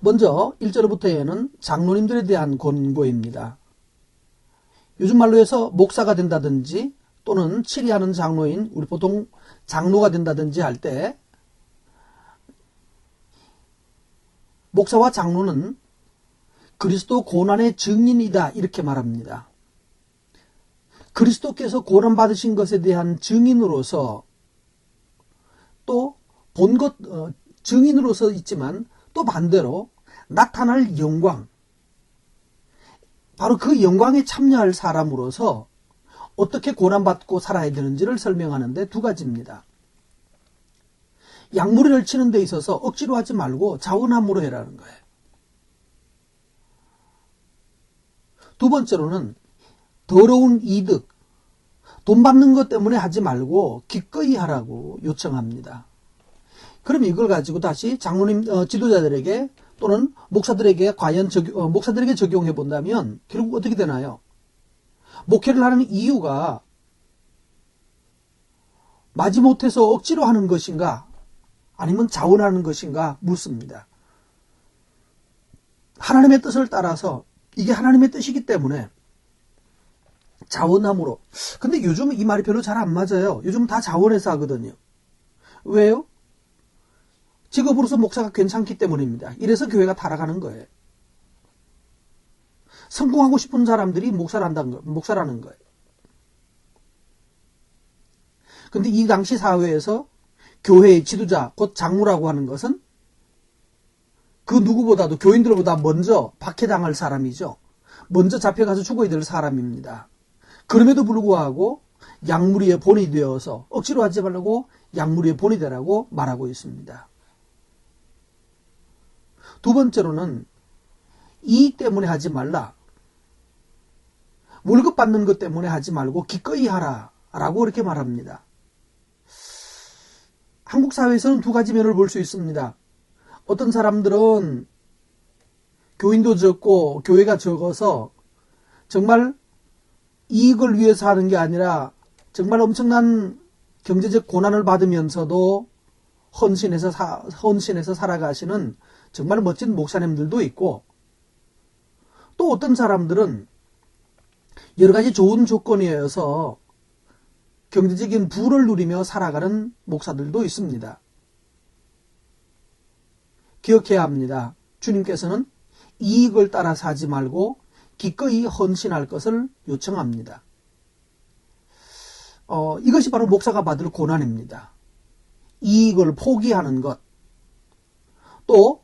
먼저 1절부터에는 장로님들에 대한 권고입니다. 요즘 말로 해서 목사가 된다든지 또는 치리하는 장로인, 우리 보통 장로가 된다든지 할 때 목사와 장로는 그리스도 고난의 증인이다 이렇게 말합니다. 그리스도께서 고난받으신 것에 대한 증인으로서 또 본 것 증인으로서 있지만 또 반대로 나타날 영광, 바로 그 영광에 참여할 사람으로서 어떻게 고난받고 살아야 되는지를 설명하는데 두 가지입니다. 양무리를 치는 데 있어서 억지로 하지 말고 자원함으로 해라는 거예요. 두 번째로는 더러운 이득, 돈 받는 것 때문에 하지 말고 기꺼이 하라고 요청합니다. 그럼 이걸 가지고 다시 장로님, 지도자들에게 또는 목사들에게 과연 목사들에게 적용해 본다면 결국 어떻게 되나요? 목회를 하는 이유가 마지못해서 억지로 하는 것인가 아니면 자원하는 것인가 묻습니다. 하나님의 뜻을 따라서 이게 하나님의 뜻이기 때문에 자원함으로. 근데 요즘 이 말이 별로 잘 안 맞아요. 요즘 다 자원해서 하거든요. 왜요? 직업으로서 목사가 괜찮기 때문입니다. 이래서 교회가 타락하는 거예요. 성공하고 싶은 사람들이 목사라는 거예요. 근데 이 당시 사회에서 교회의 지도자, 곧 장로라고 하는 것은 그 누구보다도 교인들보다 먼저 박해당할 사람이죠. 먼저 잡혀가서 죽어야 될 사람입니다. 그럼에도 불구하고 양무리의 본이 되어서 억지로 하지 말라고 양무리의 본이 되라고 말하고 있습니다. 두 번째로는 이익 때문에 하지 말라. 월급 받는 것 때문에 하지 말고 기꺼이 하라 라고 이렇게 말합니다. 한국 사회에서는 두 가지 면을 볼 수 있습니다. 어떤 사람들은 교인도 적고 교회가 적어서 정말 이익을 위해서 하는 게 아니라 정말 엄청난 경제적 고난을 받으면서도 헌신해서 살아가시는 정말 멋진 목사님들도 있고, 또 어떤 사람들은 여러 가지 좋은 조건이어서 경제적인 부를 누리며 살아가는 목사들도 있습니다. 기억해야 합니다. 주님께서는 이익을 따라서 하지 말고 기꺼이 헌신할 것을 요청합니다. 이것이 바로 목사가 받을 고난입니다. 이익을 포기하는 것, 또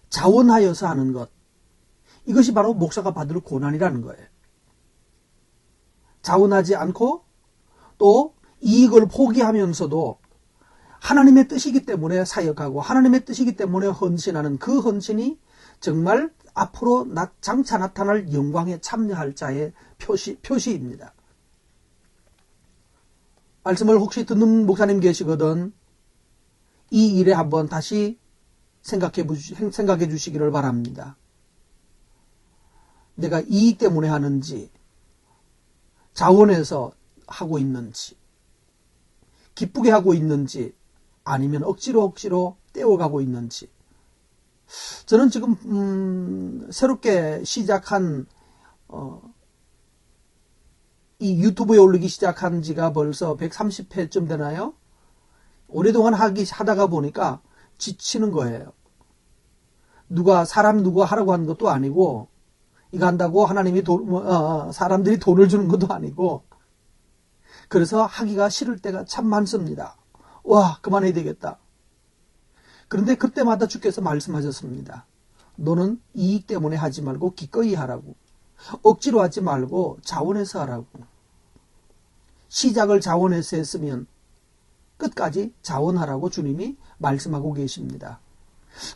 자원하여서 하는 것, 이것이 바로 목사가 받을 고난이라는 거예요. 자원하지 않고 또 이익을 포기하면서도 하나님의 뜻이기 때문에 사역하고 하나님의 뜻이기 때문에 헌신하는 그 헌신이 정말 앞으로 장차 나타날 영광에 참여할 자의 표시입니다. 말씀을 혹시 듣는 목사님 계시거든 이 일에 한번 다시 생각해 주시기를 바랍니다. 내가 이익 때문에 하는지, 자원해서 하고 있는지, 기쁘게 하고 있는지, 아니면 억지로 떼어가고 있는지. 저는 지금 새롭게 시작한 이 유튜브에 올리기 시작한 지가 벌써 130회쯤 되나요? 오랫동안 하다가 보니까 지치는 거예요. 사람 누가 하라고 하는 것도 아니고, 이거 한다고 하나님이 사람들이 돈을 주는 것도 아니고, 그래서 하기가 싫을 때가 참 많습니다. 와, 그만해야 되겠다. 그런데 그때마다 주께서 말씀하셨습니다. 너는 이익 때문에 하지 말고 기꺼이 하라고. 억지로 하지 말고 자원해서 하라고. 시작을 자원해서 했으면 끝까지 자원하라고 주님이 말씀하고 계십니다.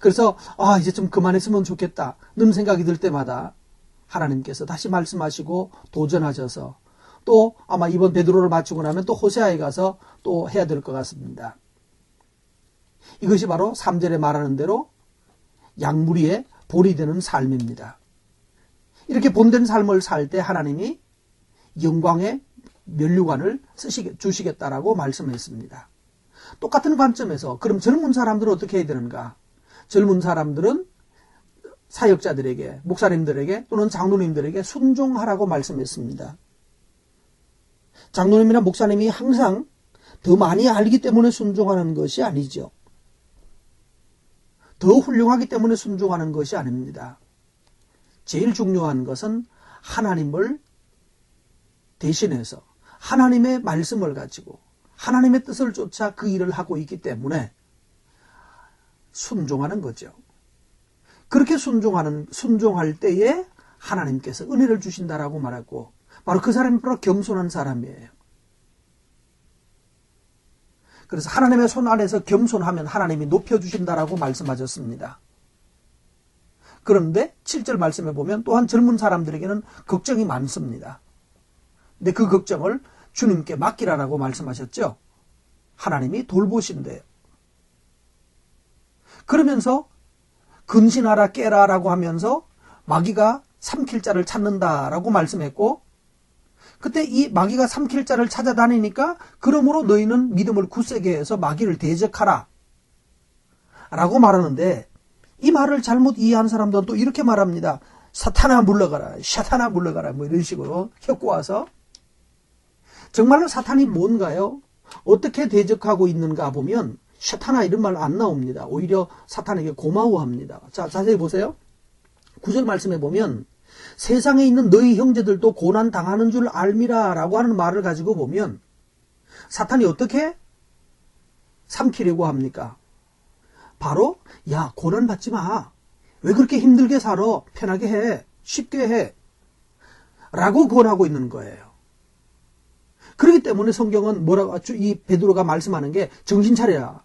그래서 이제 좀 그만했으면 좋겠다는 생각이 들 때마다 하나님께서 다시 말씀하시고 도전하셔서 또 아마 이번 베드로를 마치고 나면 또 호세아에 가서 또 해야 될 것 같습니다. 이것이 바로 3절에 말하는 대로 양무리의 본이 되는 삶입니다. 이렇게 본된 삶을 살 때 하나님이 영광의 면류관을 주시겠다라고 말씀했습니다. 똑같은 관점에서 그럼 젊은 사람들은 어떻게 해야 되는가? 젊은 사람들은 사역자들에게, 목사님들에게 또는 장로님들에게 순종하라고 말씀했습니다. 장로님이나 목사님이 항상 더 많이 알기 때문에 순종하는 것이 아니죠. 더 훌륭하기 때문에 순종하는 것이 아닙니다. 제일 중요한 것은 하나님을 대신해서 하나님의 말씀을 가지고 하나님의 뜻을 쫓아 그 일을 하고 있기 때문에 순종하는 거죠. 그렇게 순종할 때에 하나님께서 은혜를 주신다라고 말하고, 바로 그 사람이 바로 겸손한 사람이에요. 그래서 하나님의 손 안에서 겸손하면 하나님이 높여주신다라고 말씀하셨습니다. 그런데 7절 말씀에 보면 또한 젊은 사람들에게는 걱정이 많습니다. 근데 그 걱정을 주님께 맡기라라고 말씀하셨죠. 하나님이 돌보신대요. 그러면서 근신하라 깨라라고 하면서 마귀가 삼킬 자를 찾는다라고 말씀했고, 그때 이 마귀가 삼킬 자를 찾아다니니까 그러므로 너희는 믿음을 굳세게 해서 마귀를 대적하라 라고 말하는데, 이 말을 잘못 이해한 사람들은 또 이렇게 말합니다. 사탄아 물러가라, 샤탄아 물러가라, 뭐 이런 식으로 엮어와서. 정말로 사탄이 뭔가요? 어떻게 대적하고 있는가 보면 샤탄아 이런 말 안 나옵니다. 오히려 사탄에게 고마워합니다. 자, 자세히 보세요. 9절 말씀에 보면 세상에 있는 너희 형제들도 고난 당하는 줄 알미라 라고 하는 말을 가지고 보면 사탄이 어떻게 삼키려고 합니까? 바로 야, 고난 받지 마. 왜 그렇게 힘들게 살아? 편하게 해. 쉽게 해. 라고 권하고 있는 거예요. 그렇기 때문에 성경은 이 베드로가 말씀하는 게 정신 차려라.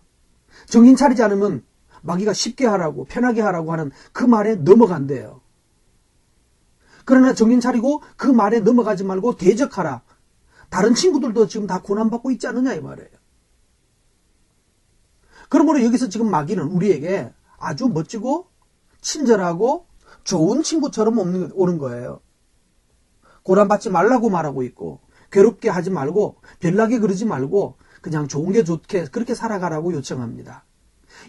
정신 차리지 않으면 마귀가 쉽게 하라고, 편하게 하라고 하는 그 말에 넘어간대요. 그러나 정신 차리고 그 말에 넘어가지 말고 대적하라. 다른 친구들도 지금 다 고난받고 있지 않느냐 이 말이에요. 그러므로 여기서 지금 마귀는 우리에게 아주 멋지고 친절하고 좋은 친구처럼 오는 거예요. 고난받지 말라고 말하고 있고, 괴롭게 하지 말고, 별나게 그러지 말고 그냥 좋은 게 좋게 그렇게 살아가라고 요청합니다.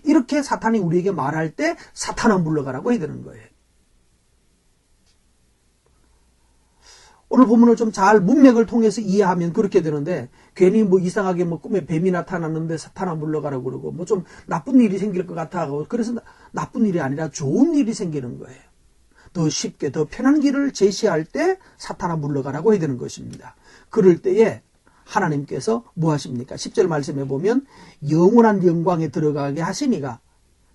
이렇게 사탄이 우리에게 말할 때 사탄아 물러가라고 해야 되는 거예요. 오늘 본문을 좀 잘 문맥을 통해서 이해하면 그렇게 되는데, 괜히 뭐 이상하게 뭐 꿈에 뱀이 나타났는데 사탄아 물러가라고 그러고 뭐 좀 나쁜 일이 생길 것 같아 하고, 그래서 나쁜 일이 아니라 좋은 일이 생기는 거예요. 더 쉽게 더 편한 길을 제시할 때 사탄아 물러가라고 해야 되는 것입니다. 그럴 때에 하나님께서 뭐 하십니까? 10절 말씀에 보면 영원한 영광에 들어가게 하시니가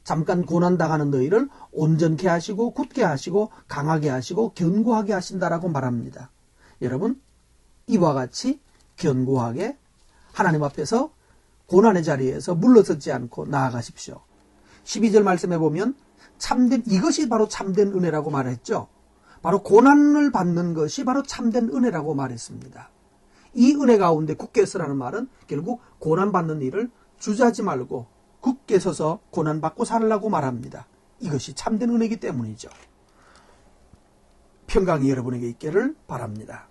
잠깐 고난당하는 너희를 온전케 하시고 굳게 하시고 강하게 하시고 견고하게 하신다라고 말합니다. 여러분, 이와 같이 견고하게 하나님 앞에서 고난의 자리에서 물러서지 않고 나아가십시오. 12절 말씀에 보면 이것이 바로 참된 은혜라고 말했죠. 바로 고난을 받는 것이 바로 참된 은혜라고 말했습니다. 이 은혜 가운데 굳게 서라는 말은 결국 고난받는 일을 주저하지 말고 굳게 서서 고난받고 살라고 말합니다. 이것이 참된 은혜이기 때문이죠. 평강이 여러분에게 있기를 바랍니다.